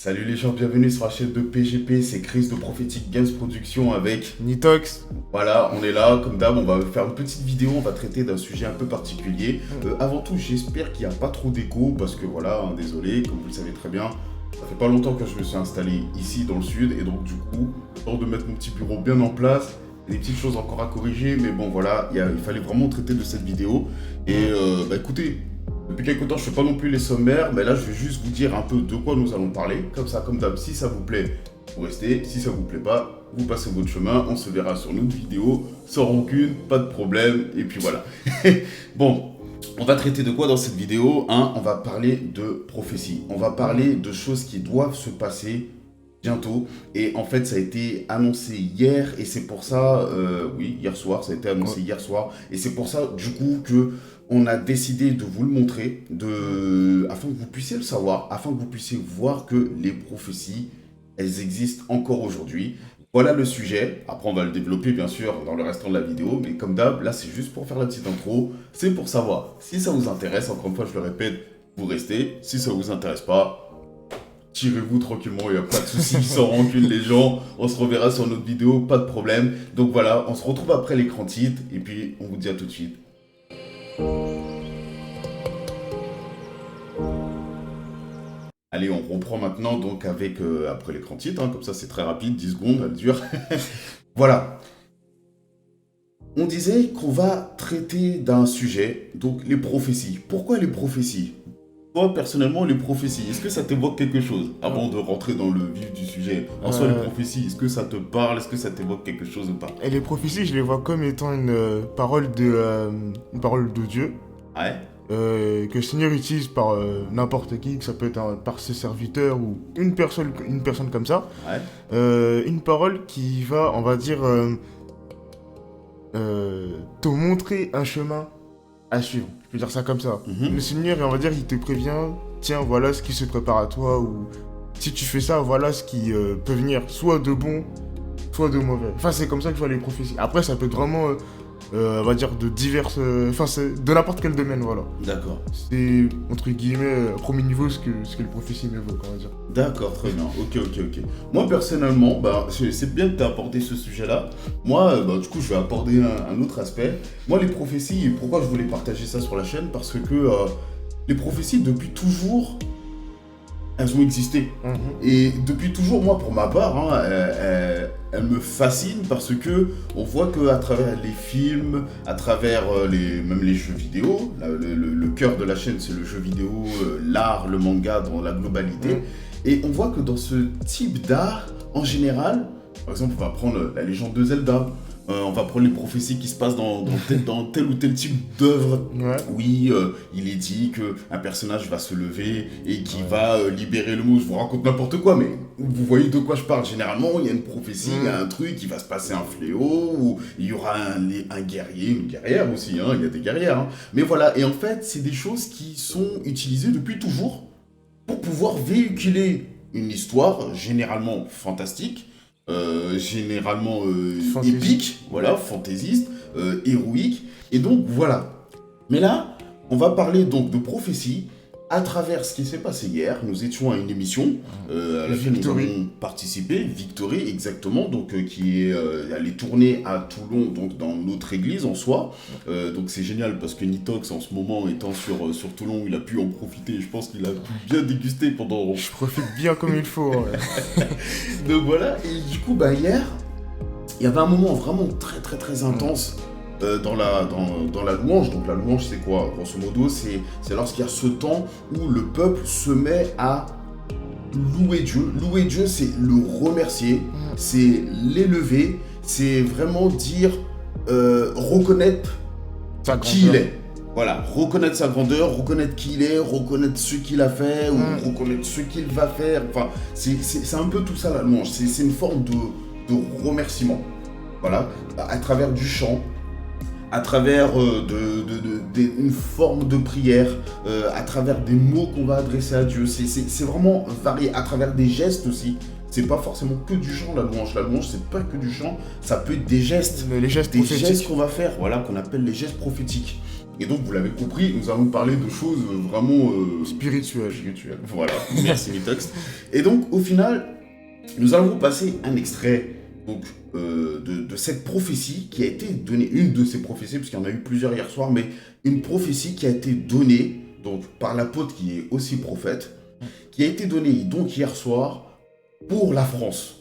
Salut les gens, bienvenue sur la chaîne de PGP, c'est Chris de Prophetic Games Production avec... Nitox. Voilà, on est là, comme d'hab, on va faire une petite vidéo, on va traiter d'un sujet un peu particulier. Avant tout, j'espère qu'il n'y a pas trop d'écho, parce que voilà, désolé, comme vous le savez très bien, ça fait pas longtemps que je me suis installé ici dans le sud, et donc du coup, temps de mettre mon petit bureau bien en place, des petites choses encore à corriger, mais bon voilà, il fallait vraiment traiter de cette vidéo. Et écoutez, depuis quelques temps, je fais pas non plus les sommaires, mais là, je vais juste vous dire un peu de quoi nous allons parler. Comme ça, comme d'hab, si ça vous plaît, vous restez. Si ça vous plaît pas, vous passez votre chemin. On se verra sur une autre vidéo, sans rancune, pas de problème. Et puis voilà. Bon, on va traiter de quoi dans cette vidéo, hein? On va parler de prophétie. On va parler de choses qui doivent se passer bientôt. Et en fait, ça a été annoncé hier. Et c'est pour ça, oui, hier soir, ça a été annoncé hier soir. Et c'est pour ça, du coup, que... on a décidé de vous le montrer, afin que vous puissiez le savoir, afin que vous puissiez voir que les prophéties, elles existent encore aujourd'hui. Voilà le sujet. Après, on va le développer, bien sûr, dans le restant de la vidéo. Mais comme d'hab, là, c'est juste pour faire la petite intro. C'est pour savoir si ça vous intéresse. Encore une fois, je le répète, vous restez. Si ça vous intéresse pas, tirez-vous tranquillement, il n'y a pas de souci, sans rancune les gens. On se reverra sur notre vidéo, pas de problème. Donc voilà, on se retrouve après l'écran titre. Et puis, on vous dit à tout de suite. Allez, on reprend maintenant donc avec, après l'écran titre, hein, comme ça c'est très rapide, 10 secondes, elle dure. Voilà. On disait qu'on va traiter d'un sujet, donc les prophéties. Pourquoi les prophéties? Toi, personnellement, les prophéties, est-ce que ça t'évoque quelque chose? Avant de rentrer dans le vif du sujet, en soi, les prophéties, est-ce que ça te parle? Est-ce que ça t'évoque quelque chose ou pas? Et les prophéties, je les vois comme étant une parole de Dieu. Ouais. Que le Seigneur utilise par n'importe qui, que ça peut être par ses serviteurs ou une personne comme ça. Ouais. Une parole qui va, on va dire, te montrer un chemin à suivre. Je peux dire ça comme ça. Le Seigneur, on va dire, il te prévient, tiens, voilà ce qui se prépare à toi, ou si tu fais ça, voilà ce qui peut venir, soit de bon, soit de mauvais. Enfin, c'est comme ça que je vois les prophéties. Après, ça peut être vraiment... on va dire de diverses... Enfin, c'est de n'importe quel domaine, voilà. D'accord. C'est, entre guillemets, à premier niveau ce que les prophéties m'évoquent, on va dire. D'accord, très bien. Ok. Moi, personnellement, c'est bien que tu aies abordé ce sujet-là. Moi, du coup, je vais aborder un autre aspect. Moi, les prophéties, pourquoi je voulais partager ça sur la chaîne? Parce que les prophéties, depuis toujours... elles ont existé. Et depuis toujours, moi, pour ma part, hein, elles me fascinent parce que on voit qu'à travers les films, à travers même les jeux vidéo, le cœur de la chaîne, c'est le jeu vidéo, l'art, le manga dans la globalité. Et on voit que dans ce type d'art, en général, par exemple, on va prendre la légende de Zelda, on va prendre les prophéties qui se passent dans tel ou tel type d'œuvre. Ouais. Oui, il est dit qu'un personnage va se lever et qui va libérer le monde. Je vous raconte n'importe quoi, mais vous voyez de quoi je parle. Généralement, il y a une prophétie, il y a un truc, il va se passer un fléau, ou il y aura un guerrier, une guerrière aussi, hein, il y a des guerrières. Hein. Mais voilà, et en fait, c'est des choses qui sont utilisées depuis toujours pour pouvoir véhiculer une histoire généralement fantastique, généralement épique, voilà, fantaisiste, héroïque, et donc voilà. Mais là, on va parler donc de prophétie à travers ce qui s'est passé hier. Nous étions à une émission à laquelle nous avons participé, Victory exactement, donc qui est allée tourner à Toulon, donc dans notre église en soi. Donc c'est génial parce que Nitox en ce moment étant sur Toulon, il a pu en profiter. Je pense qu'il a pu bien déguster pendant. Je profite bien comme il faut. Ouais. Donc voilà, et du coup hier, il y avait un moment vraiment très intense. Dans la louange. Donc la louange, c'est quoi? Grosso modo, c'est lorsqu'il y a ce temps où le peuple se met à louer Dieu. Louer Dieu, c'est le remercier, c'est l'élever, c'est vraiment dire, reconnaître qui il est. Voilà, reconnaître sa grandeur, reconnaître qui il est, reconnaître ce qu'il a fait, ou reconnaître ce qu'il va faire. Enfin, c'est un peu tout ça la louange. C'est une forme de remerciement. Voilà, à travers du chant, à travers une forme de prière, à travers des mots qu'on va adresser à Dieu. C'est vraiment varié, à travers des gestes aussi. C'est pas forcément que du chant la louange. La louange, c'est pas que du chant, ça peut être des gestes. Les gestes des prophétiques. gestes qu'on va faire, voilà, qu'on appelle les gestes prophétiques. Et donc, vous l'avez compris, nous allons parler de choses vraiment... spirituelles. Voilà, merci Mitox. Et donc, au final, nous allons vous passer un extrait donc, de cette prophétie qui a été donnée, une de ces prophéties, parce qu'il y en a eu plusieurs hier soir, mais une prophétie qui a été donnée donc, par l'apôtre qui est aussi prophète, qui a été donnée donc hier soir pour la France.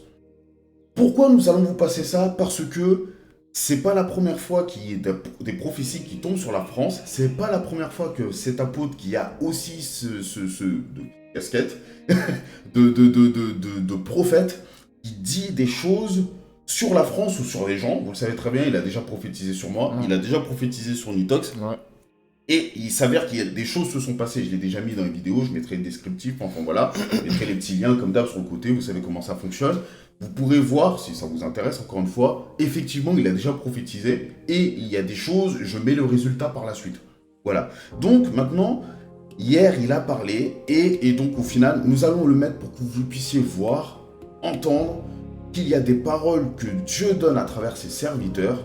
Pourquoi nous allons vous passer ça? Parce que c'est pas la première fois qu'il y a des prophéties qui tombent sur la France, c'est pas la première fois que cet apôtre qui a aussi de casquette de prophète, il dit des choses sur la France ou sur les gens. Vous le savez très bien, il a déjà prophétisé sur moi, il a déjà prophétisé sur Nitox. Ouais. Et il s'avère qu'il y a des choses se sont passées, je l'ai déjà mis dans les vidéos, je mettrai le descriptif, enfin voilà, je mettrai les petits liens comme d'hab sur le côté, vous savez comment ça fonctionne. Vous pourrez voir, si ça vous intéresse, encore une fois, effectivement, il a déjà prophétisé, et il y a des choses, je mets le résultat par la suite. Voilà. Donc, maintenant, hier, il a parlé, et donc, au final, nous allons le mettre pour que vous puissiez voir, entendre, qu'il y a des paroles que Dieu donne à travers ses serviteurs,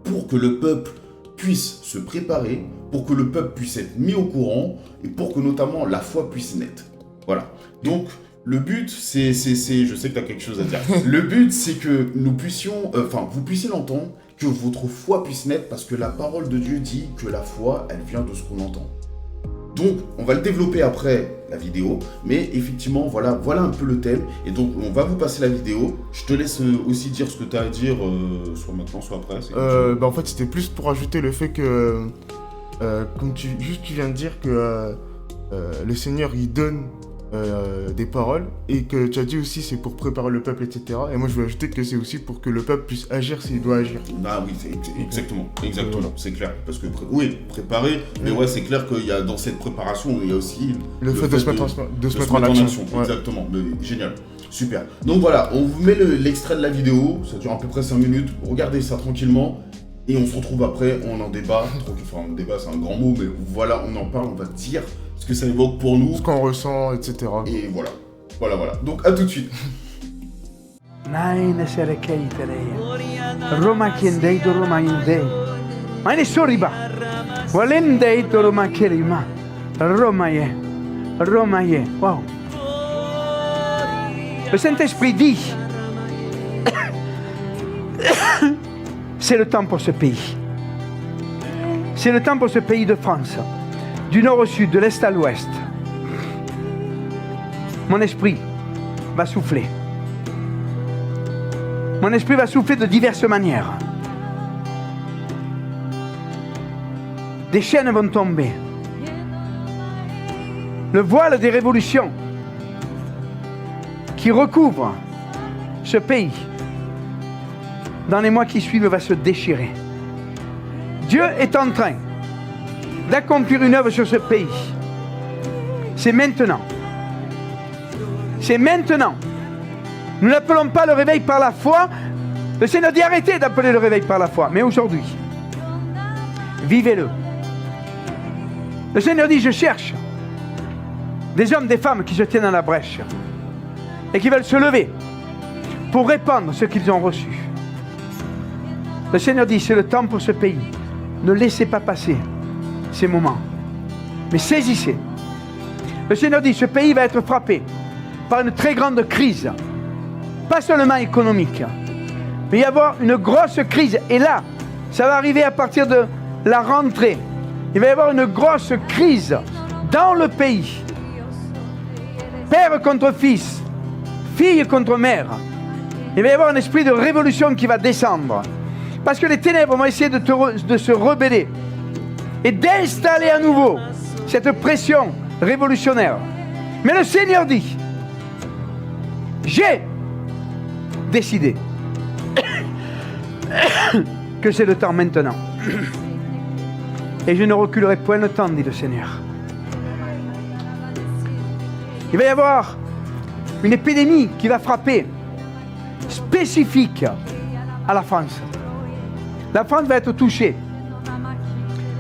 pour que le peuple puisse se préparer, pour que le peuple puisse être mis au courant, et pour que, notamment, la foi puisse naître. Voilà. Donc... le but, c'est, je sais que tu as quelque chose à dire. Le but, c'est que nous puissions, vous puissiez l'entendre, que votre foi puisse naître, parce que la parole de Dieu dit que la foi, elle vient de ce qu'on entend. Donc, on va le développer après la vidéo, mais effectivement, voilà un peu le thème. Et donc, on va vous passer la vidéo. Je te laisse aussi dire ce que tu as à dire, soit maintenant, soit après. En fait, c'était plus pour ajouter le fait que, comme tu viens de dire que le Seigneur, il donne des paroles, et que tu as dit aussi c'est pour préparer le peuple, etc. Et moi je veux ajouter que c'est aussi pour que le peuple puisse agir s'il doit agir. Ah oui, exactement, c'est clair. Parce que préparer, mais ouais, c'est clair qu'il y a dans cette préparation, il y a aussi le fait de se mettre en action. Ouais. Exactement, mais génial, super. Donc voilà, on vous met l'extrait de la vidéo, ça dure à peu près 5 minutes, regardez ça tranquillement. Et on se retrouve après, on en débat, on débat c'est un grand mot, mais voilà, on en parle, on va dire ce que ça évoque pour nous. Ce qu'on ressent, etc. Et voilà. Donc à tout de suite. Roma kendei do Roma indei. Maine soriba. Walendei do Roma kerima. Roma ye. Wow. Le Saint-Esprit dit c'est le temps pour ce pays. C'est le temps pour ce pays de France. Du nord au sud, de l'est à l'ouest. Mon esprit va souffler. Mon esprit va souffler de diverses manières. Des chaînes vont tomber. Le voile des révolutions qui recouvre ce pays dans les mois qui suivent va se déchirer. Dieu est en train d'accomplir une œuvre sur ce pays. C'est maintenant. C'est maintenant. Nous n'appelons pas le réveil par la foi. Le Seigneur dit arrêtez d'appeler le réveil par la foi. Mais aujourd'hui, vivez-le. Le Seigneur dit je cherche des hommes, des femmes qui se tiennent à la brèche et qui veulent se lever pour répandre ce qu'ils ont reçu. Le Seigneur dit c'est le temps pour ce pays. Ne laissez pas passer ces moments, mais saisissez. Le Seigneur dit ce pays va être frappé par une très grande crise, pas seulement économique, mais il va y avoir une grosse crise. Et là, ça va arriver à partir de la rentrée. Il va y avoir une grosse crise dans le pays. Père contre fils, fille contre mère. Il va y avoir un esprit de révolution qui va descendre. Parce que les ténèbres vont essayer de se rebeller et d'installer à nouveau cette pression révolutionnaire. Mais le Seigneur dit, j'ai décidé que c'est le temps maintenant. Et je ne reculerai point le temps, dit le Seigneur. Il va y avoir une épidémie qui va frapper, spécifique à la France. La France va être touchée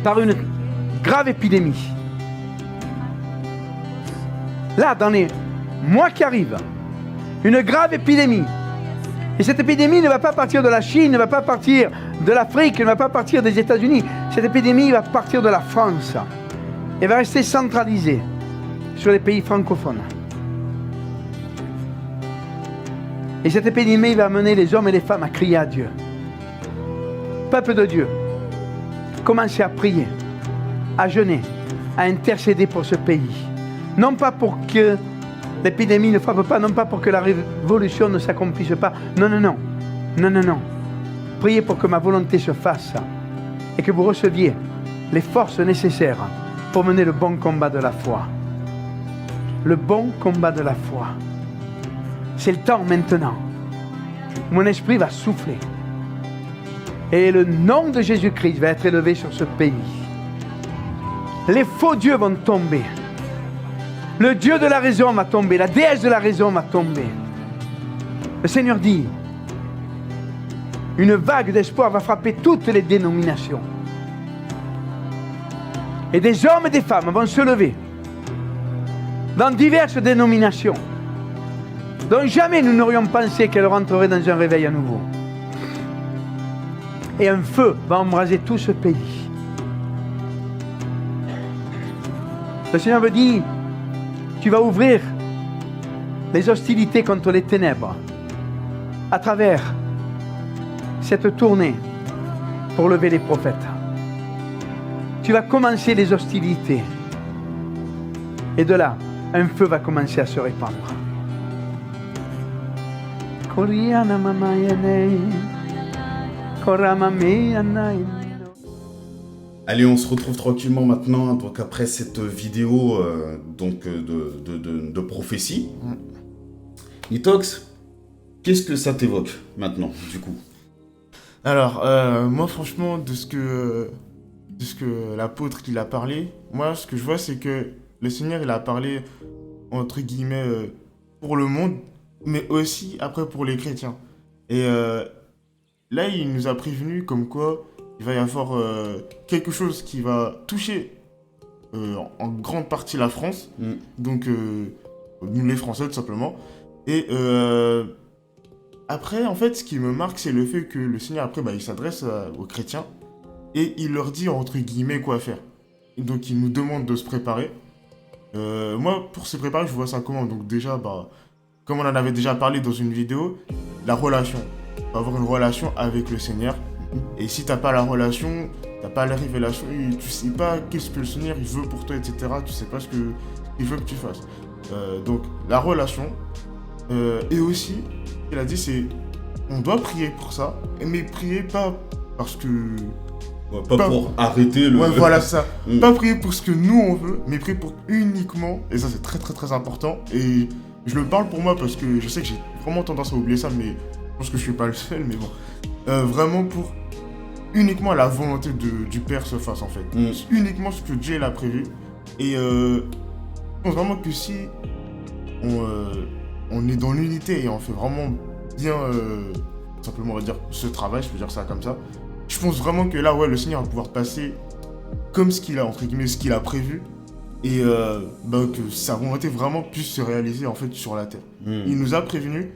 par une grave épidémie. Là, dans les mois qui arrivent, une grave épidémie Et cette épidémie ne va pas partir de la Chine, ne va pas partir de l'Afrique, ne va pas partir des États-Unis. Cette épidémie va partir de la France. Et va rester centralisée sur les pays francophones. Et cette épidémie va amener les hommes et les femmes à crier à Dieu. Peuple de Dieu, commencez à prier, à jeûner, à intercéder pour ce pays. Non pas pour que l'épidémie ne frappe pas, non pas pour que la révolution ne s'accomplisse pas. Non, non, non. Non, non, non. Priez pour que ma volonté se fasse et que vous receviez les forces nécessaires pour mener le bon combat de la foi. Le bon combat de la foi. C'est le temps maintenant. Mon esprit va souffler. Et le nom de Jésus-Christ va être élevé sur ce pays. Les faux dieux vont tomber. Le Dieu de la raison va tomber. La déesse de la raison va tomber. Le Seigneur dit, une vague d'espoir va frapper toutes les dénominations. Et des hommes et des femmes vont se lever dans diverses dénominations dont jamais nous n'aurions pensé qu'elles rentreraient dans un réveil à nouveau. Et un feu va embraser tout ce pays. Le Seigneur me dit, tu vas ouvrir les hostilités contre les ténèbres à travers cette tournée pour lever les prophètes. Tu vas commencer les hostilités. Et de là, un feu va commencer à se répandre. Allez, on se retrouve tranquillement maintenant, donc après cette vidéo de prophétie. Nitox, qu'est-ce que ça t'évoque maintenant, du coup? Alors, moi franchement, de ce que l'apôtre il a parlé, moi ce que je vois c'est que le Seigneur il a parlé entre guillemets pour le monde, mais aussi après pour les chrétiens. Et là il nous a prévenu comme quoi il va y avoir quelque chose qui va toucher en grande partie la France, donc nous les Français tout simplement. Et après en fait ce qui me marque c'est le fait que le Seigneur après il s'adresse aux chrétiens et il leur dit entre guillemets quoi faire. Donc il nous demande de se préparer. Moi pour se préparer je vois ça comment, donc déjà comme on en avait déjà parlé dans une vidéo, la relation. Avoir une relation avec le Seigneur. Et si t'as pas la relation, t'as pas la révélation, tu sais pas qu'est-ce que le Seigneur il veut pour toi, etc. Tu sais pas ce qu'il veut que tu fasses. Donc la relation. Et aussi, il a dit c'est, on doit prier pour ça, mais prier pas parce que... Ouais, pas pour arrêter le... Ouais, voilà ça. Pas prier pour ce que nous on veut, mais prier pour uniquement, et ça c'est très très très important, et je le parle pour moi parce que je sais que j'ai vraiment tendance à oublier ça, mais je pense que je suis pas le seul, mais bon. Vraiment pour uniquement la volonté du Père se fasse en fait. Uniquement ce que Dieu l'a prévu. Et je pense vraiment que si on est dans l'unité et on fait vraiment bien, simplement on va dire ce travail, je peux dire ça comme ça, je pense vraiment que là ouais le Seigneur va pouvoir passer comme ce qu'il a entre guillemets ce qu'il a prévu et que sa volonté vraiment puisse se réaliser en fait sur la terre. Il nous a prévenus.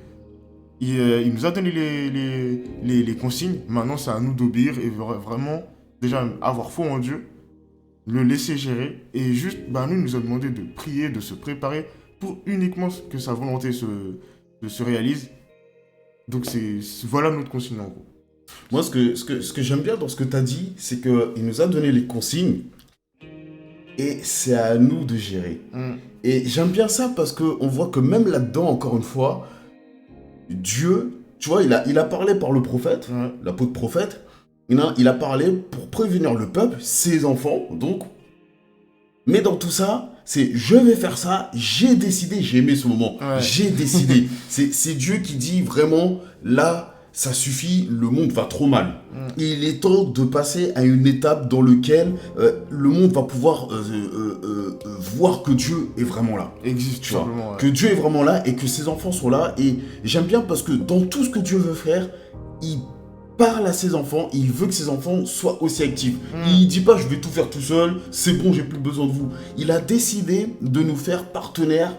Il nous a donné les consignes. Maintenant, c'est à nous d'obéir et vraiment, déjà, avoir foi en Dieu, le laisser gérer. Et juste, nous, il nous a demandé de prier, de se préparer pour uniquement que sa volonté se réalise. Donc, voilà notre consigne en gros. Moi, ce que j'aime bien dans ce que tu as dit, c'est qu'il nous a donné les consignes et c'est à nous de gérer. Et j'aime bien ça parce qu'on voit que même là-dedans, encore une fois, Dieu, tu vois, il a parlé par le prophète, l'apôtre prophète, il a parlé pour prévenir le peuple, ses enfants, donc. Mais dans tout ça, c'est je vais faire ça, j'ai décidé, j'ai aimé ce moment, j'ai décidé. C'est Dieu qui dit vraiment, là, ça suffit, le monde va trop mal. Il est temps de passer à une étape dans laquelle le monde va pouvoir voir que Dieu est vraiment là. Existe, tu vois. Que Dieu est vraiment là et que ses enfants sont là. Et j'aime bien parce que dans tout ce que Dieu veut faire, il parle à ses enfants, il veut que ses enfants soient aussi actifs. Il dit pas je vais tout faire tout seul, c'est bon, j'ai plus besoin de vous. Il a décidé de nous faire partenaires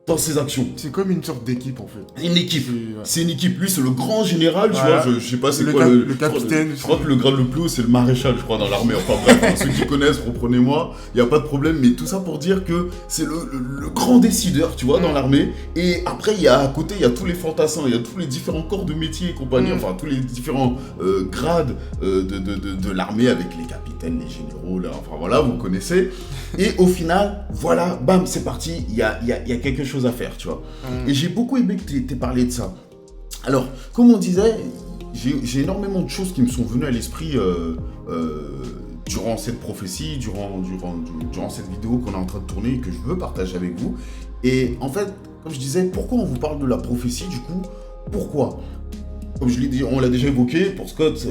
dans ses actions. C'est comme une sorte d'équipe en fait. Une équipe. Ouais. C'est une équipe. Lui, c'est le grand général, tu Voilà. vois. Je sais pas c'est Le quoi le capitaine. Je crois que le grade le plus haut, c'est le maréchal, je crois, dans l'armée. Enfin bref, hein, ceux qui connaissent, reprenez-moi. Il n'y a pas de problème. Mais tout ça pour dire que c'est le grand décideur, tu vois, dans l'armée. Et après, à côté, il y a tous les fantassins. Il y a tous les différents corps de métier et compagnie. Enfin, tous les différents grades de l'armée avec les capitaines, les généraux. Là, enfin voilà, vous connaissez. Et au final, voilà, bam, c'est parti. Il y a quelque chose à faire, tu vois. Et j'ai beaucoup aimé que tu aies parlé de ça. Alors, comme on disait, j'ai énormément de choses qui me sont venues à l'esprit durant cette prophétie, durant cette vidéo qu'on est en train de tourner et que je veux partager avec vous. Et en fait, comme je disais, pourquoi on vous parle de la prophétie du coup? Pourquoi? Comme je l'ai dit, on l'a déjà évoqué, pour Scott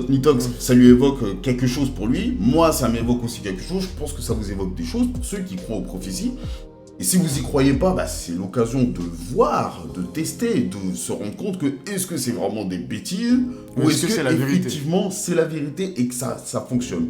Nitox, ça lui évoque quelque chose pour lui. Moi, ça m'évoque aussi quelque chose. Je pense que ça vous évoque des choses pour ceux qui croient aux prophéties. Et si vous y croyez pas, bah, c'est l'occasion de voir, de tester, de se rendre compte que est-ce que c'est vraiment des bêtises ou est-ce que c'est la vérité? effectivement c'est la vérité et que ça fonctionne.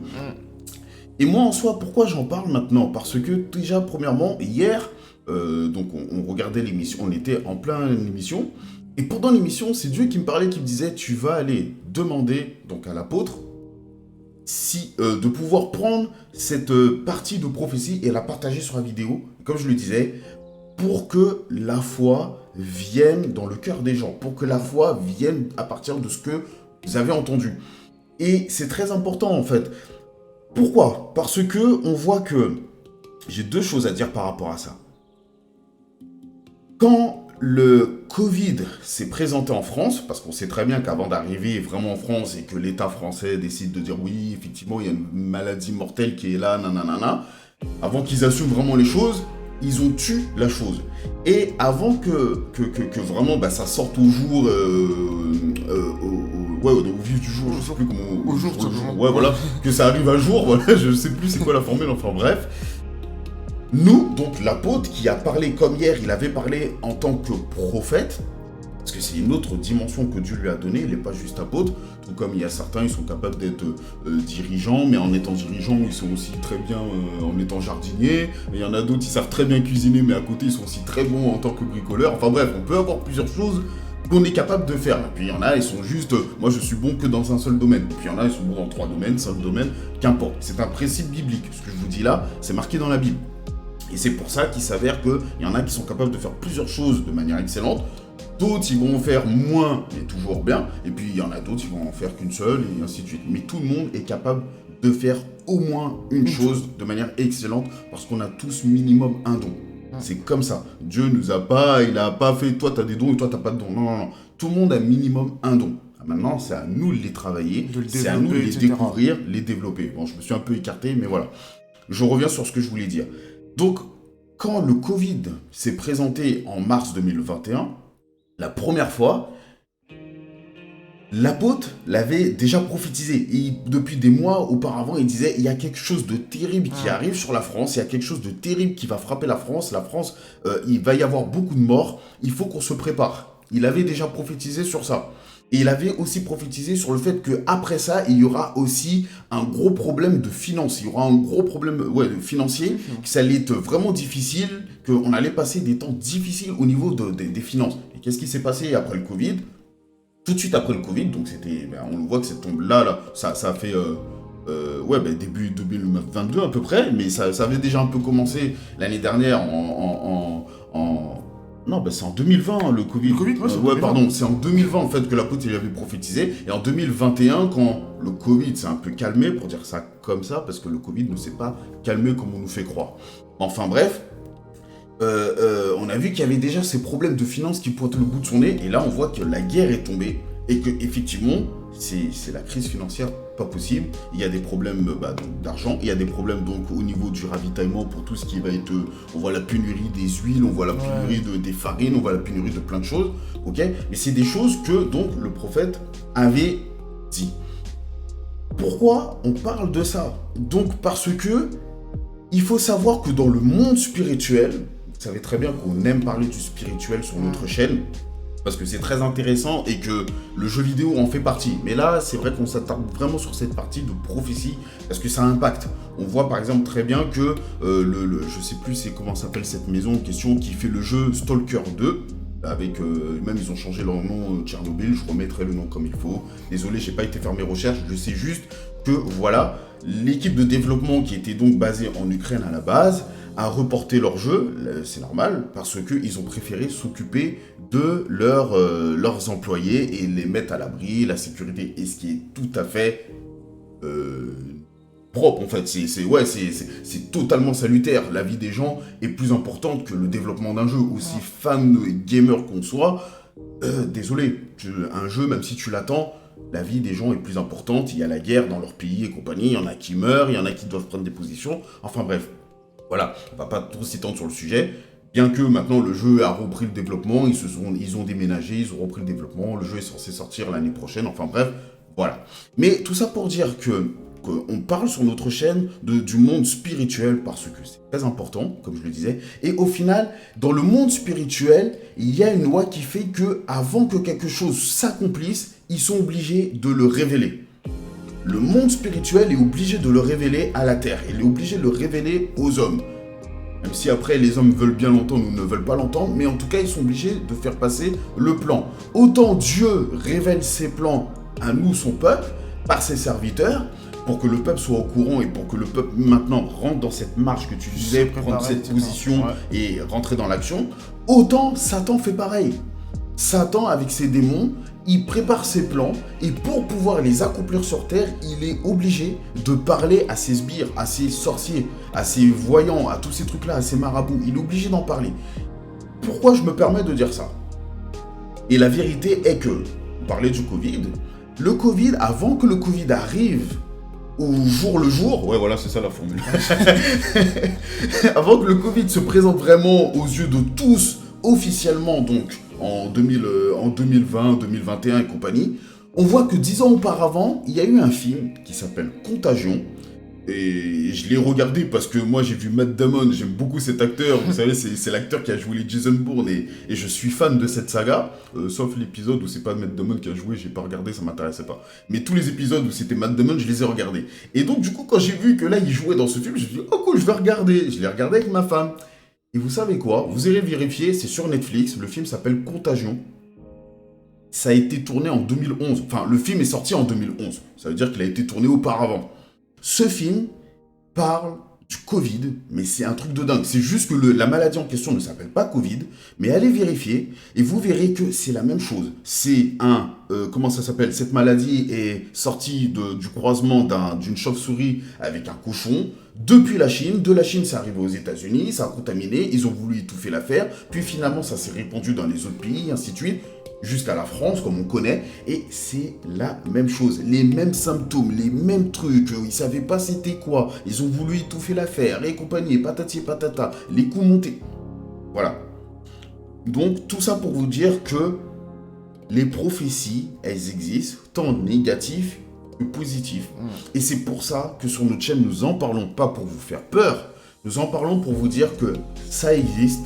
Et moi en soi, pourquoi j'en parle maintenant? Parce que déjà, premièrement, hier, donc on regardait l'émission, on était en plein émission. Et pendant l'émission, c'est Dieu qui me parlait, qui me disait, tu vas aller demander donc à l'apôtre de pouvoir prendre cette partie de prophétie et la partager sur la vidéo, comme je le disais, pour que la foi vienne dans le cœur des gens, pour que la foi vienne à partir de ce que vous avez entendu. Et c'est très important en fait. Pourquoi? Parce que on voit que j'ai deux choses à dire par rapport à ça. Quand le Covid s'est présenté en France, parce qu'on sait très bien qu'avant d'arriver vraiment en France et que l'État français décide de dire oui, effectivement, il y a une maladie mortelle qui est là, nanana, avant qu'ils assument vraiment les choses, ils ont tué la chose. Et avant que vraiment ça sorte au jour, au vif du jour, je sais plus comment... Au jour. Ouais, voilà, que ça arrive un jour, voilà, je sais plus c'est quoi la formule, enfin bref. Nous, donc l'apôtre qui a parlé comme hier, il avait parlé en tant que prophète, parce que c'est une autre dimension que Dieu lui a donnée, il n'est pas juste apôtre, tout comme il y a certains, ils sont capables d'être dirigeants, mais en étant dirigeants, ils sont aussi très bien en étant jardiniers, il y en a d'autres, ils savent très bien cuisiner, mais à côté, ils sont aussi très bons en tant que bricoleurs, enfin bref, on peut avoir plusieurs choses qu'on est capable de faire. Et puis il y en a, ils sont juste, moi je suis bon que dans un seul domaine, puis il y en a, ils sont bons dans 3 domaines, 5 domaines, qu'importe. C'est un principe biblique, ce que je vous dis là, c'est marqué dans la Bible. Et c'est pour ça qu'il s'avère qu'il y en a qui sont capables de faire plusieurs choses de manière excellente, d'autres ils vont en faire moins, mais toujours bien, et puis il y en a d'autres qui vont en faire qu'une seule, et ainsi de suite. Mais tout le monde est capable de faire au moins une chose de manière excellente, parce qu'on a tous minimum un don. C'est comme ça. Dieu nous a pas, il a pas fait, toi t'as des dons et toi t'as pas de dons. Non. Tout le monde a minimum un don. Maintenant, c'est à nous de les travailler, c'est à nous de les découvrir, les développer. Bon, je me suis un peu écarté, mais voilà. Je reviens sur ce que je voulais dire. Donc, quand le Covid s'est présenté en mars 2021, la première fois, l'apôtre l'avait déjà prophétisé. Et depuis des mois auparavant, il disait, il y a quelque chose de terrible qui arrive sur la France, il y a quelque chose de terrible qui va frapper la France. La France, il va y avoir beaucoup de morts, il faut qu'on se prépare. Il avait déjà prophétisé sur ça. Et il avait aussi prophétisé sur le fait qu'après ça, il y aura aussi un gros problème de finances. Il y aura un gros problème financier, que ça allait être vraiment difficile, qu'on allait passer des temps difficiles au niveau des finances. Et qu'est-ce qui s'est passé après le Covid? Tout de suite après le Covid, donc c'était, on le voit que ça tombe là, ça a fait début 2022 à peu près, mais ça avait déjà un peu commencé l'année dernière Non, c'est en 2020 le Covid. Le Covid, pardon, c'est en 2020 en fait que l'apôtre il avait prophétisé. Et en 2021, quand le Covid s'est un peu calmé, pour dire ça comme ça, parce que le Covid ne s'est pas calmé comme on nous fait croire. Enfin bref, on a vu qu'il y avait déjà ces problèmes de finances qui pointent le bout de son nez. Et là, on voit que la guerre est tombée et que effectivement, c'est la crise financière pas possible. Il y a des problèmes d'argent, il y a des problèmes donc au niveau du ravitaillement pour tout ce qui va être, on voit la pénurie des huiles, on voit la pénurie des farines, on voit la pénurie de plein de choses, ok. Mais c'est des choses que donc le prophète avait dit. Pourquoi on parle de ça? Donc parce que il faut savoir que dans le monde spirituel, vous savez très bien qu'on aime parler du spirituel sur notre chaîne, parce que c'est très intéressant et que le jeu vidéo en fait partie. Mais là, c'est vrai qu'on s'attarde vraiment sur cette partie de prophétie, parce que ça impacte. On voit par exemple très bien que je sais plus c'est comment s'appelle cette maison en question qui fait le jeu Stalker 2. Avec, même ils ont changé leur nom Tchernobyl, je remettrai le nom comme il faut. Désolé, j'ai pas été faire mes recherches, je sais juste que voilà, l'équipe de développement qui était donc basée en Ukraine à la base a reporté leur jeu, c'est normal, parce qu'ils ont préféré s'occuper de leurs employés et les mettre à l'abri, la sécurité, et ce qui est tout à fait propre en fait, c'est totalement salutaire. La vie des gens est plus importante que le développement d'un jeu, aussi fan et gamer qu'on soit. Désolé, un jeu, même si tu l'attends, la vie des gens est plus importante. Il y a la guerre dans leur pays et compagnie, il y en a qui meurent, il y en a qui doivent prendre des positions. Enfin bref, voilà, on va pas trop s'étendre sur le sujet. Bien que maintenant le jeu a repris le développement, ils ont déménagé, ils ont repris le développement, le jeu est censé sortir l'année prochaine, enfin bref, voilà. Mais tout ça pour dire qu'on parle sur notre chaîne du monde spirituel parce que c'est très important, comme je le disais. Et au final, dans le monde spirituel, il y a une loi qui fait que avant que quelque chose s'accomplisse, ils sont obligés de le révéler. Le monde spirituel est obligé de le révéler à la terre. Il est obligé de le révéler aux hommes. Même si après les hommes veulent bien l'entendre ou ne veulent pas l'entendre, mais en tout cas ils sont obligés de faire passer le plan. Autant Dieu révèle ses plans à nous, son peuple, par ses serviteurs, pour que le peuple soit au courant et pour que le peuple maintenant rentre dans cette marche que tu disais, prendre cette position et rentrer dans l'action, autant Satan fait pareil. Satan, avec ses démons, il prépare ses plans et pour pouvoir les accomplir sur terre, il est obligé de parler à ses sbires, à ses sorciers, à ses voyants, à tous ces trucs-là, à ses marabouts. Il est obligé d'en parler. Pourquoi je me permets de dire ça? Et la vérité est que, on parlait du Covid, le Covid, avant que le Covid arrive au jour le jour, ouais voilà c'est ça la formule, avant que le Covid se présente vraiment aux yeux de tous, officiellement donc en 2020, 2021 et compagnie, on voit que 10 ans auparavant, il y a eu un film qui s'appelle Contagion, et je l'ai regardé parce que moi j'ai vu Matt Damon, j'aime beaucoup cet acteur, vous savez c'est l'acteur qui a joué les Jason Bourne et je suis fan de cette saga, sauf l'épisode où c'est pas Matt Damon qui a joué, j'ai pas regardé, ça m'intéressait pas. Mais tous les épisodes où c'était Matt Damon, je les ai regardés. Et donc du coup quand j'ai vu que là il jouait dans ce film, je me suis dit oh cool, je vais regarder, je l'ai regardé avec ma femme. Et vous savez quoi, vous irez vérifier, c'est sur Netflix, le film s'appelle Contagion. Ça a été tourné en 2011, enfin le film est sorti en 2011, ça veut dire qu'il a été tourné auparavant. Ce film parle du Covid, mais c'est un truc de dingue. C'est juste que la maladie en question ne s'appelle pas Covid, mais allez vérifier et vous verrez que c'est la même chose. C'est comment ça s'appelle? Cette maladie est sortie du croisement d'une chauve-souris avec un cochon depuis la Chine. De la Chine, c'est arrivé aux États-Unis, ça a contaminé, ils ont voulu étouffer l'affaire, puis finalement ça s'est répandu dans les autres pays, ainsi de suite. Jusqu'à la France, comme on connaît, et c'est la même chose, les mêmes symptômes, les mêmes trucs, ils savaient pas c'était quoi, ils ont voulu étouffer l'affaire, et compagnie, patati et patata, les coups montés. Voilà. Donc, tout ça pour vous dire que les prophéties, elles existent, tant négatives que positives. Et c'est pour ça que sur notre chaîne, nous en parlons pas pour vous faire peur, nous en parlons pour vous dire que ça existe.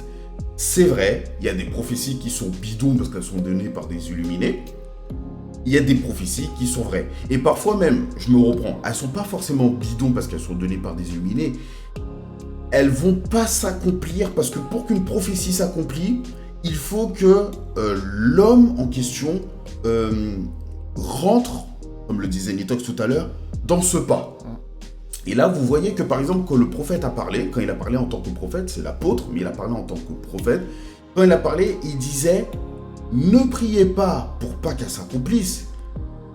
C'est vrai, il y a des prophéties qui sont bidons parce qu'elles sont données par des illuminés. Il y a des prophéties qui sont vraies. Et parfois même, je me reprends, elles ne sont pas forcément bidons parce qu'elles sont données par des illuminés. Elles ne vont pas s'accomplir parce que pour qu'une prophétie s'accomplisse, il faut que l'homme en question rentre, comme le disait Nitox tout à l'heure, dans ce pas. Et là, vous voyez que par exemple, quand le prophète a parlé, quand il a parlé en tant que prophète, c'est l'apôtre, mais il a parlé en tant que prophète, quand il a parlé, il disait « Ne priez pas pour pas qu'elle s'accomplisse,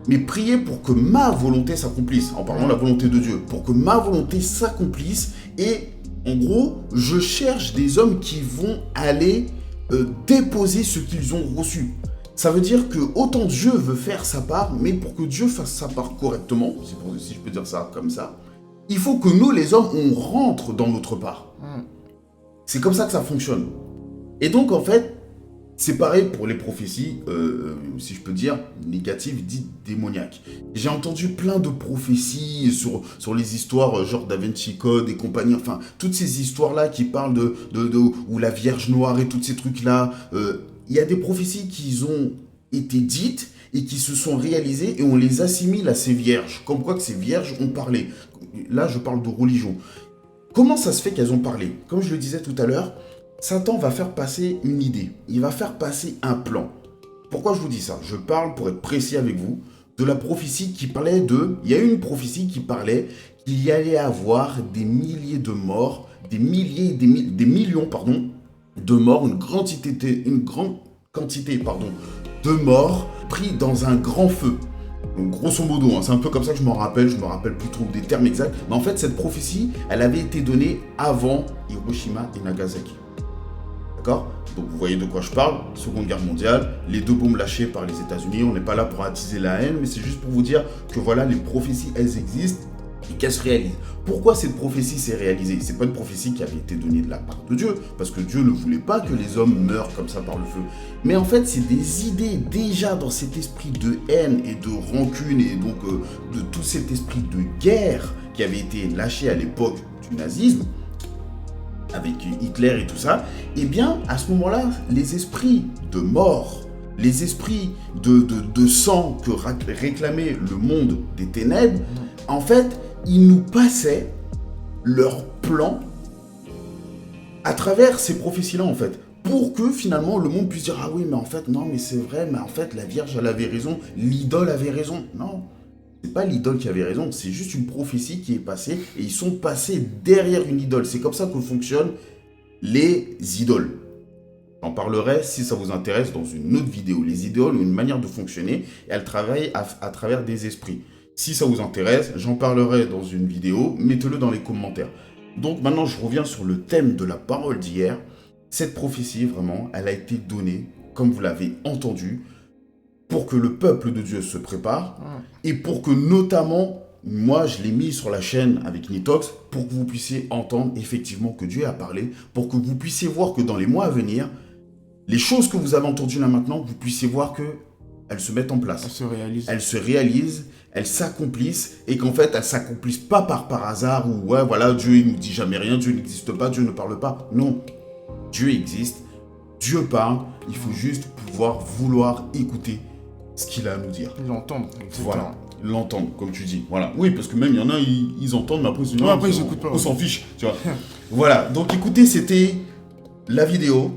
mais priez pour que ma volonté s'accomplisse. » En parlant de la volonté de Dieu, pour que ma volonté s'accomplisse. Et en gros, je cherche des hommes qui vont aller déposer ce qu'ils ont reçu. Ça veut dire que autant Dieu veut faire sa part, mais pour que Dieu fasse sa part correctement, si je peux dire ça comme ça, il faut que nous, les hommes, on rentre dans notre part. C'est comme ça que ça fonctionne. Et donc, en fait, c'est pareil pour les prophéties, si je peux dire, négatives, dites démoniaques. J'ai entendu plein de prophéties sur les histoires genre Da Vinci Code et compagnie, enfin, toutes ces histoires-là qui parlent ou la Vierge Noire et tous ces trucs-là. Il y a des prophéties qui ont été dites et qui se sont réalisées et on les assimile à ces vierges. Comme quoi que ces vierges ont parlé. là je parle de religion. Comment ça se fait qu'elles ont parlé? Comme je le disais tout à l'heure, Satan va faire passer une idée, il va faire passer un plan. Pourquoi je vous dis ça? Je parle, pour être précis avec vous, de la prophétie qui parlait de... Il y a eu une prophétie qui parlait qu'il y allait avoir des milliers de morts, des millions de morts, une grande quantité de morts pris dans un grand feu. Donc grosso modo, c'est un peu comme ça que je me rappelle plus trop des termes exacts, mais en fait cette prophétie, elle avait été donnée avant Hiroshima et Nagasaki. D'accord? Donc vous voyez de quoi je parle, Seconde Guerre mondiale, les 2 bombes lâchées par les États-Unis, on n'est pas là pour attiser la haine, mais c'est juste pour vous dire que voilà, les prophéties, elles existent et qu'elles se réalisent. Pourquoi cette prophétie s'est réalisée? C'est pas une prophétie qui avait été donnée de la part de Dieu, parce que Dieu ne voulait pas que les hommes meurent comme ça par le feu. Mais en fait, c'est des idées déjà dans cet esprit de haine et de rancune et donc de tout cet esprit de guerre qui avait été lâché à l'époque du nazisme, avec Hitler et tout ça, eh bien, à ce moment-là, les esprits de mort, les esprits de sang que réclamait le monde des ténèbres, en fait, ils nous passaient leur plan à travers ces prophéties-là, en fait, pour que finalement le monde puisse dire « Ah oui, mais en fait, non, mais c'est vrai, mais en fait, la Vierge, elle avait raison, l'idole avait raison. » Non, c'est pas l'idole qui avait raison, c'est juste une prophétie qui est passée et ils sont passés derrière une idole. C'est comme ça que fonctionnent les idoles. J'en parlerai si ça vous intéresse dans une autre vidéo. Les idoles ont une manière de fonctionner et elles travaillent à travers des esprits. Si ça vous intéresse, j'en parlerai dans une vidéo, mettez-le dans les commentaires. Donc maintenant, je reviens sur le thème de la parole d'hier. Cette prophétie, vraiment, elle a été donnée, comme vous l'avez entendu, pour que le peuple de Dieu se prépare et pour que notamment, moi je l'ai mis sur la chaîne avec Nitox, pour que vous puissiez entendre effectivement que Dieu a parlé, pour que vous puissiez voir que dans les mois à venir, les choses que vous avez entendues là maintenant, vous puissiez voir qu'elles se mettent en place. Elles se réalisent, elles s'accomplissent et qu'en fait elles ne s'accomplissent pas par hasard ou ouais voilà, Dieu il ne dit jamais rien, Dieu n'existe pas, Dieu ne parle pas. Non, Dieu existe, Dieu parle, il faut juste vouloir écouter ce qu'il a à nous dire. L'entendre. Voilà, l'entendre, comme tu dis. Voilà. Oui, parce que même il y en a, ils entendent, mais après, ils n'écoutent pas. On s'en fiche, tu vois. Voilà, donc écoutez, c'était la vidéo.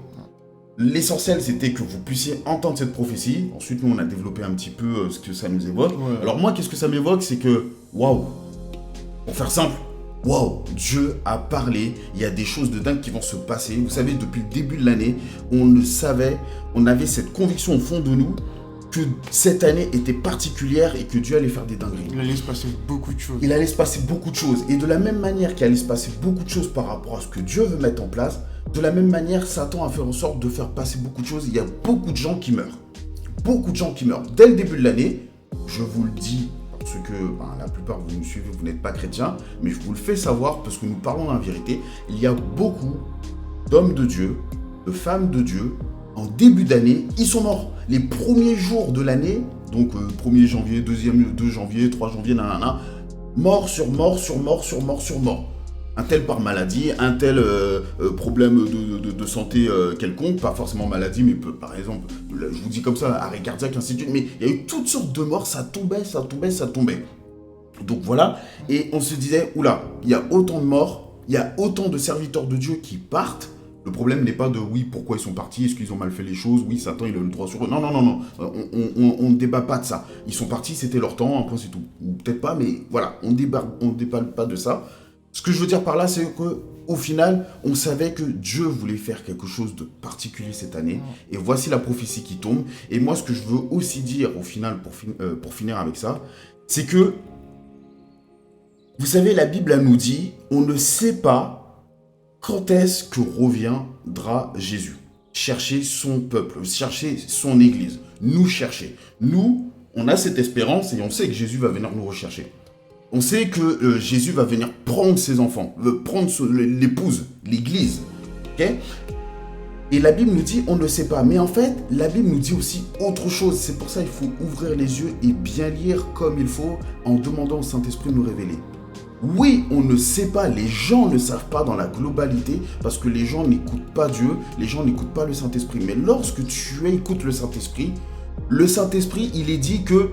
L'essentiel, c'était que vous puissiez entendre cette prophétie. Ensuite, nous, on a développé un petit peu ce que ça nous évoque. Ouais. Alors moi, qu'est-ce que ça m'évoque? C'est que, waouh, pour faire simple, waouh, Dieu a parlé, il y a des choses de dingue qui vont se passer. Vous savez, depuis le début de l'année, on le savait, on avait cette conviction au fond de nous que cette année était particulière et que Dieu allait faire des dingueries. Il allait se passer beaucoup de choses. Il allait se passer beaucoup de choses. Et de la même manière qu'il allait se passer beaucoup de choses par rapport à ce que Dieu veut mettre en place, de la même manière, Satan a fait en sorte de faire passer beaucoup de choses. Il y a beaucoup de gens qui meurent. Beaucoup de gens qui meurent. Dès le début de l'année, je vous le dis, parce que la plupart vous me suivez, vous n'êtes pas chrétiens, mais je vous le fais savoir parce que nous parlons la vérité. Il y a beaucoup d'hommes de Dieu, de femmes de Dieu, en début d'année, ils sont morts. Les premiers jours de l'année, donc 1er janvier, 2 janvier, 3 janvier, mort sur mort, sur mort, sur mort, sur mort. Un tel par maladie, un tel problème de santé quelconque, pas forcément maladie, mais par exemple, je vous dis comme ça, arrêt cardiaque, ainsi de suite, mais il y a eu toutes sortes de morts, ça tombait. Donc voilà, et on se disait, oula, il y a autant de morts, il y a autant de serviteurs de Dieu qui partent. Le problème n'est pas de oui, pourquoi ils sont partis, est-ce qu'ils ont mal fait les choses, oui, Satan il a le droit sur eux. Non, on ne débat pas de ça. Ils sont partis, c'était leur temps, un point c'est tout. Ou peut-être pas, mais voilà, on débat pas de ça. Ce que je veux dire par là, c'est qu'au final, on savait que Dieu voulait faire quelque chose de particulier cette année. Et voici la prophétie qui tombe. Et moi, ce que je veux aussi dire au final, pour finir avec ça, c'est que, vous savez, la Bible elle nous dit, on ne sait pas quand est-ce que reviendra Jésus? Chercher son peuple, chercher son église, nous chercher. Nous, on a cette espérance et on sait que Jésus va venir nous rechercher. On sait que Jésus va venir prendre ses enfants, prendre l'épouse, l'église. Okay? Et la Bible nous dit, on ne sait pas. Mais en fait, la Bible nous dit aussi autre chose. C'est pour ça qu'il faut ouvrir les yeux et bien lire comme il faut en demandant au Saint-Esprit de nous révéler. Oui, on ne sait pas, les gens ne savent pas dans la globalité parce que les gens n'écoutent pas Dieu, les gens n'écoutent pas le Saint-Esprit. Mais lorsque tu écoutes le Saint-Esprit, il est dit que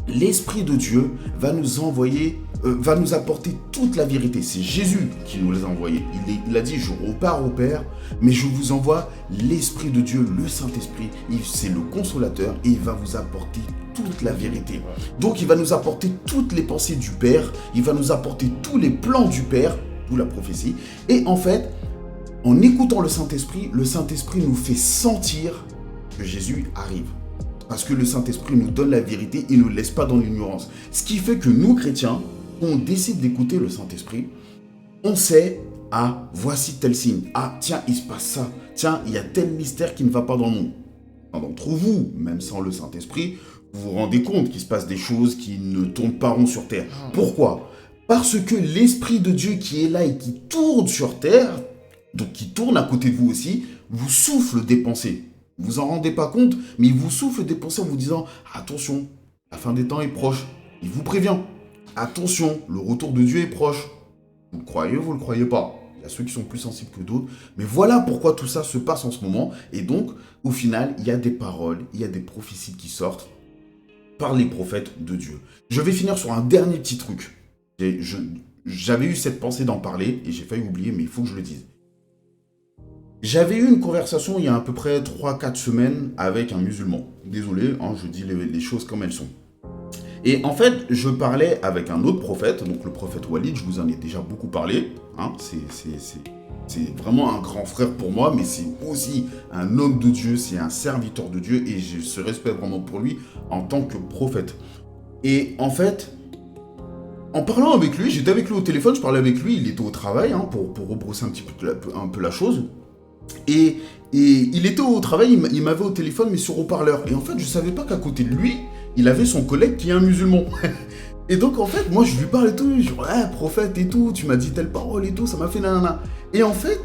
l'Esprit de Dieu va nous envoyer va nous apporter toute la vérité. C'est Jésus qui nous les a envoyés. Il a dit, je repars au Père, mais je vous envoie l'Esprit de Dieu, le Saint-Esprit. C'est le consolateur et il va vous apporter toute la vérité. Donc il va nous apporter toutes les pensées du Père, il va nous apporter tous les plans du Père, d'où la prophétie. Et en fait, en écoutant le Saint-Esprit nous fait sentir que Jésus arrive. Parce que le Saint-Esprit nous donne la vérité et ne nous laisse pas dans l'ignorance. Ce qui fait que nous, chrétiens, on décide d'écouter le Saint-Esprit, on sait, ah, voici tel signe, ah, tiens, il se passe ça, tiens, il y a tel mystère qui ne va pas dans le monde. D'entre vous, même sans le Saint-Esprit, vous vous rendez compte qu'il se passe des choses qui ne tournent pas rond sur terre. Pourquoi ? Parce que l'Esprit de Dieu qui est là et qui tourne sur terre, donc qui tourne à côté de vous aussi, vous souffle des pensées. Vous vous en rendez pas compte, mais il vous souffle des pensées en vous disant « Attention, la fin des temps est proche. » Il vous prévient. « Attention, le retour de Dieu est proche. » Vous le croyez, vous le croyez pas. Il y a ceux qui sont plus sensibles que d'autres. Mais voilà pourquoi tout ça se passe en ce moment. Et donc, au final, il y a des paroles, il y a des prophéties qui sortent par les prophètes de Dieu. Je vais finir sur un dernier petit truc. J'avais eu cette pensée d'en parler et j'ai failli oublier, mais il faut que je le dise. J'avais eu une conversation il y a à peu près 3-4 semaines avec un musulman. Désolé, hein, je dis les choses comme elles sont. Et en fait, je parlais avec un autre prophète, donc le prophète Walid, je vous en ai déjà beaucoup parlé. Hein, c'est vraiment un grand frère pour moi, mais c'est aussi un homme de Dieu, c'est un serviteur de Dieu, et j'ai ce respect vraiment pour lui en tant que prophète. Et en fait, en parlant avec lui, j'étais avec lui au téléphone, je parlais avec lui, il était au travail, hein, pour rebrosser un peu la chose. Et il était au travail, il m'avait au téléphone, mais sur haut-parleur. Et en fait, je savais pas qu'à côté de lui, il avait son collègue qui est un musulman. Et donc, en fait, moi, je lui parle et tout, je dis, ouais, prophète et tout, tu m'as dit telle parole et tout, ça m'a fait nanana. Et en fait,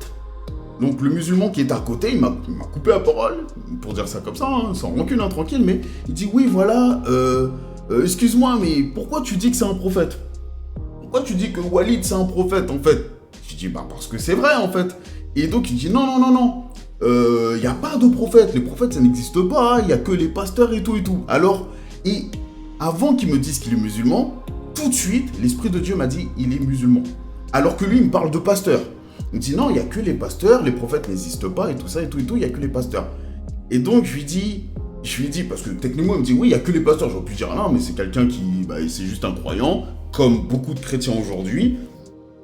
donc le musulman qui est à côté, il m'a coupé la parole, pour dire ça comme ça, hein, sans rancune, hein, tranquille, mais il dit, oui, voilà, excuse-moi, mais pourquoi tu dis que c'est un prophète ? Pourquoi tu dis que Walid, c'est un prophète, en fait ? Je dis, bah, parce que c'est vrai, en fait. Et donc, il dit, non, il n'y a pas de prophète, les prophètes, ça n'existe pas, il n'y a que les pasteurs et tout et tout. Alors, et avant qu'il me dise qu'il est musulman, tout de suite, l'Esprit de Dieu m'a dit, il est musulman. Alors que lui, il me parle de pasteur. Il me dit, non, il n'y a que les pasteurs, les prophètes n'existent pas et tout ça et tout, il n'y a que les pasteurs. Et donc, je lui dis, parce que techniquement, il me dit, oui, il n'y a que les pasteurs. J'aurais pu dire, non, mais c'est quelqu'un qui, c'est juste un croyant, comme beaucoup de chrétiens aujourd'hui,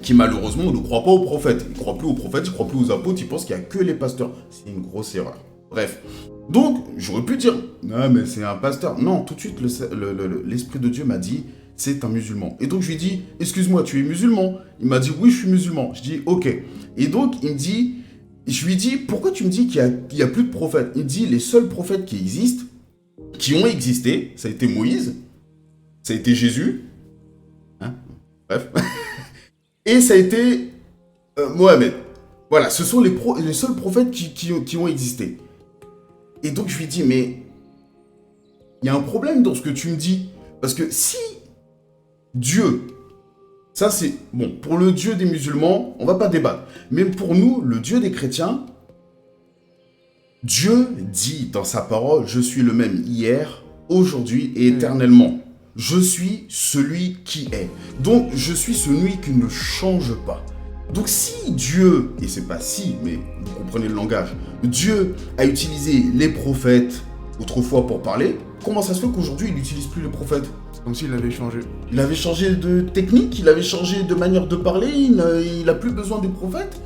qui malheureusement ne croit pas aux prophètes. Il ne croit plus aux prophètes, il ne croit plus aux apôtres, il pense qu'il n'y a que les pasteurs. C'est une grosse erreur. Bref. Donc, j'aurais pu dire, non, mais c'est un pasteur. Non, tout de suite, l'Esprit de Dieu m'a dit, c'est un musulman. Et donc, je lui ai dit, excuse-moi, tu es musulman ? Il m'a dit, oui, je suis musulman. Je dis, ok. Et donc, je lui dis, pourquoi tu me dis qu'il n'y a plus de prophètes ? Il dit, les seuls prophètes qui existent, qui ont existé, ça a été Moïse, ça a été Jésus, hein ? Bref. Et ça a été Mohamed. Voilà, ce sont les seuls prophètes qui ont existé. Et donc je lui dis, mais il y a un problème dans ce que tu me dis. Parce que si Dieu, ça c'est, bon, pour le Dieu des musulmans, on va pas débattre. Mais pour nous, le Dieu des chrétiens, Dieu dit dans sa parole, je suis le même hier, aujourd'hui et éternellement. Je suis celui qui est. Donc, je suis celui qui ne change pas. Donc, si Dieu, et c'est pas si, mais vous comprenez le langage, Dieu a utilisé les prophètes autrefois pour parler, comment ça se fait qu'aujourd'hui, il n'utilise plus les prophètes ? C'est comme s'il avait changé. Il avait changé de technique, il avait changé de manière de parler, il n'a plus besoin des prophètes ?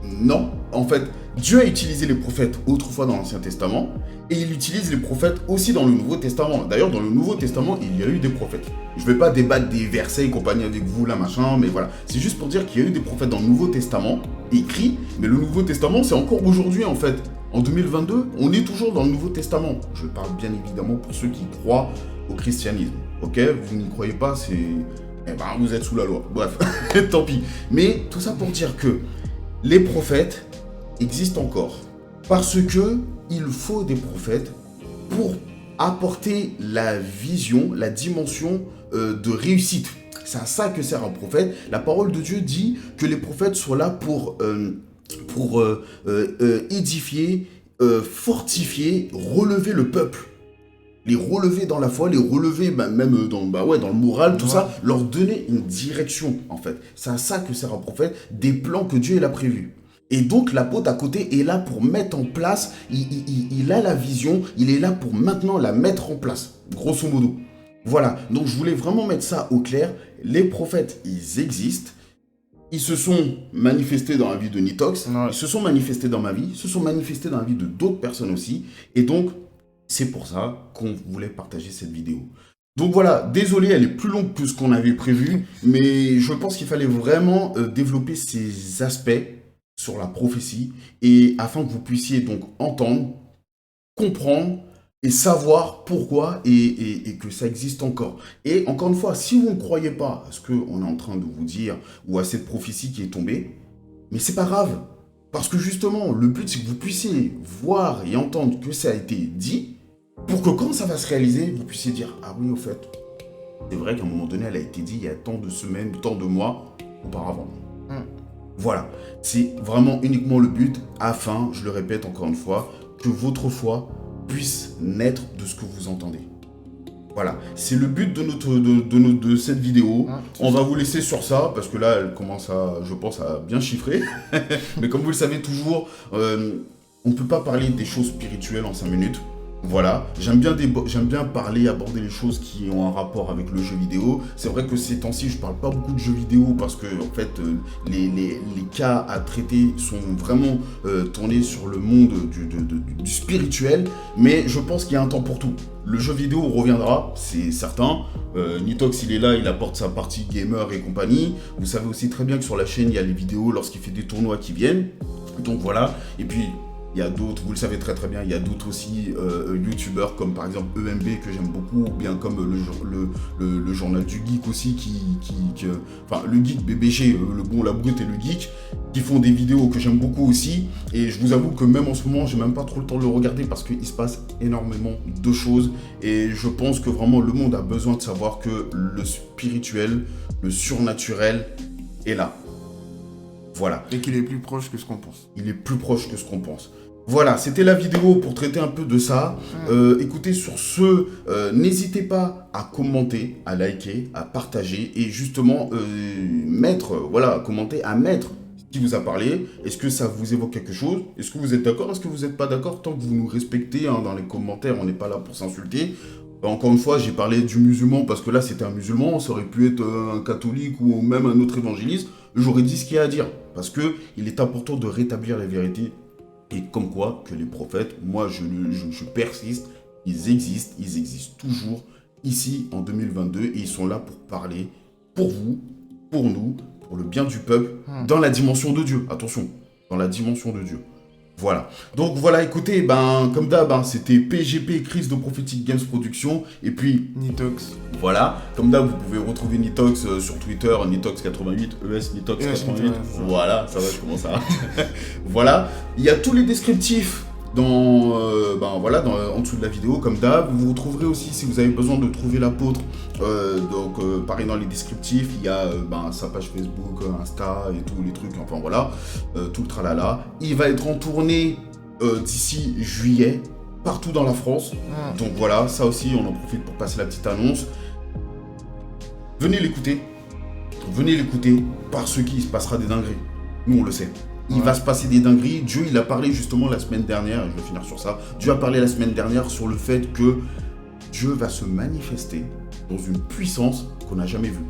Non, en fait, Dieu a utilisé les prophètes autrefois dans l'Ancien Testament et il utilise les prophètes aussi dans le Nouveau Testament. D'ailleurs, dans le Nouveau Testament, il y a eu des prophètes. Je ne vais pas débattre des versets et compagnie avec vous, là, machin, mais voilà. C'est juste pour dire qu'il y a eu des prophètes dans le Nouveau Testament, écrits, mais le Nouveau Testament, c'est encore aujourd'hui, en fait. En 2022, on est toujours dans le Nouveau Testament. Je parle bien évidemment pour ceux qui croient au christianisme. Ok ? Vous n'y croyez pas, c'est... Eh ben, vous êtes sous la loi. Bref, tant pis. Mais tout ça pour dire que les prophètes existent encore. Parce que il faut des prophètes pour apporter la vision, la dimension de réussite. C'est à ça que sert un prophète. La parole de Dieu dit que les prophètes sont là pour édifier, fortifier, relever le peuple. les relever dans la foi, les relever même dans le moral, tout ça, leur donner une direction, en fait. C'est à ça que sert un prophète, des plans que Dieu il a prévus. Et donc l'apôtre à côté est là pour mettre en place, il a la vision, il est là pour maintenant la mettre en place, grosso modo. Voilà, donc je voulais vraiment mettre ça au clair. Les prophètes, ils existent. Ils se sont manifestés dans la vie de Nitox, ils se sont manifestés dans ma vie, ils se sont manifestés dans la vie de d'autres personnes aussi. Et donc, c'est pour ça qu'on voulait partager cette vidéo. Donc voilà, désolé, elle est plus longue que ce qu'on avait prévu, mais je pense qu'il fallait vraiment développer ces aspects sur la prophétie, et afin que vous puissiez donc entendre, comprendre, et savoir pourquoi et que ça existe encore. Et encore une fois, si vous ne croyez pas à ce qu'on est en train de vous dire ou à cette prophétie qui est tombée, mais c'est pas grave. Parce que justement, le but c'est que vous puissiez voir et entendre que ça a été dit pour que quand ça va se réaliser, vous puissiez dire « Ah oui, au fait, c'est vrai qu'à un moment donné, elle a été dit il y a tant de semaines, tant de mois auparavant. » Voilà, c'est vraiment uniquement le but afin, je le répète encore une fois, que votre foi puisse naître de ce que vous entendez. Voilà, c'est le but de cette vidéo. On va vous laisser sur ça, parce que là, elle commence à, je pense, à bien chiffrer. Mais comme vous le savez toujours, on ne peut pas parler des choses spirituelles en 5 minutes. Voilà, j'aime bien parler, aborder les choses qui ont un rapport avec le jeu vidéo. C'est vrai que ces temps-ci, je parle pas beaucoup de jeux vidéo parce que en fait, les cas à traiter sont vraiment tournés sur le monde du spirituel. Mais je pense qu'il y a un temps pour tout. Le jeu vidéo reviendra, c'est certain. Nitox, il est là, il apporte sa partie gamer et compagnie. Vous savez aussi très bien que sur la chaîne, il y a les vidéos lorsqu'il fait des tournois qui viennent. Donc voilà, et puis... il y a d'autres, vous le savez très très bien, il y a d'autres aussi youtubeurs comme par exemple EMB que j'aime beaucoup, ou bien comme le journal du geek aussi, enfin le geek BBG, le bon, la brute et le geek, qui font des vidéos que j'aime beaucoup aussi. Et je vous avoue que même en ce moment, j'ai même pas trop le temps de le regarder parce qu'il se passe énormément de choses. Et je pense que vraiment le monde a besoin de savoir que le spirituel, le surnaturel est là. Voilà. Et qu'il est plus proche que ce qu'on pense. Il est plus proche que ce qu'on pense. Voilà, c'était la vidéo pour traiter un peu de ça. Écoutez, sur ce, n'hésitez pas à commenter, à liker, à partager et justement commenter, à mettre ce qui vous a parlé. Est-ce que ça vous évoque quelque chose? Est-ce que vous êtes d'accord? Est-ce que vous n'êtes pas d'accord? Tant que vous nous respectez dans les commentaires, on n'est pas là pour s'insulter. Encore une fois, j'ai parlé du musulman parce que là, c'était un musulman. Ça aurait pu être un catholique ou même un autre évangéliste. J'aurais dit ce qu'il y a à dire parce qu'il est important de rétablir la vérité. Et comme quoi, que les prophètes, moi je persiste, ils existent toujours ici en 2022 et ils sont là pour parler pour vous, pour nous, pour le bien du peuple, dans la dimension de Dieu. Attention, dans la dimension de Dieu. Voilà. Donc voilà, écoutez, comme d'hab, c'était PGP, Chris de Prophetic Games Production, et puis Nitox. Voilà, comme d'hab, vous pouvez retrouver Nitox sur Twitter, Nitox88, Nitox88. Voilà, ça va, je commence à... Voilà, il y a tous les descriptifs en dessous de la vidéo, comme d'hab. Vous retrouverez aussi, si vous avez besoin de trouver l'apôtre, pareil dans les descriptifs, il y a sa page Facebook, Insta et tous les trucs, enfin voilà, tout le tralala. Il va être en tournée d'ici juillet, partout dans la France. Donc voilà, ça aussi, on en profite pour passer la petite annonce. Venez l'écouter, parce qu'il se passera des dingueries. Nous, on le sait. Il va se passer des dingueries. Dieu, il a parlé justement la semaine dernière, et je vais finir sur ça. Dieu a parlé la semaine dernière sur le fait que Dieu va se manifester dans une puissance qu'on n'a jamais vue.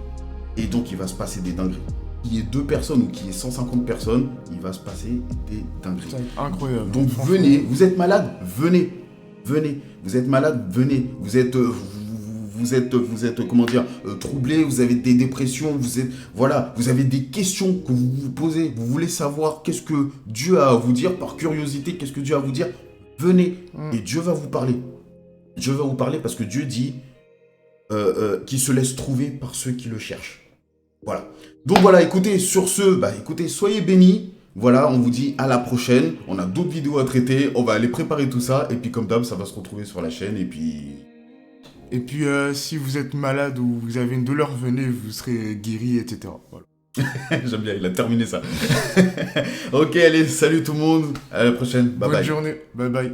Et donc, il va se passer des dingueries. Qu'il y ait 2 personnes ou qu'il y ait 150 personnes, il va se passer des dingueries. C'est incroyable. Donc, venez. Vous êtes malade? Venez. Vous êtes malade? Venez. Vous êtes troublé, vous avez des dépressions, vous avez des questions que vous vous posez, vous voulez savoir qu'est-ce que Dieu a à vous dire, par curiosité, qu'est-ce que Dieu a à vous dire, venez, et Dieu va vous parler. Dieu va vous parler parce que Dieu dit qu'il se laisse trouver par ceux qui le cherchent. Voilà. Donc voilà, écoutez, sur ce, soyez bénis. Voilà, on vous dit à la prochaine. On a d'autres vidéos à traiter, on va aller préparer tout ça, et puis comme d'hab, ça va se retrouver sur la chaîne, et puis... Et puis, si vous êtes malade ou vous avez une douleur, venez, vous serez guéri, etc. Voilà. J'aime bien, il a terminé ça. Ok, allez, salut tout le monde. À la prochaine. Bye bye. Bonne journée. Bye bye.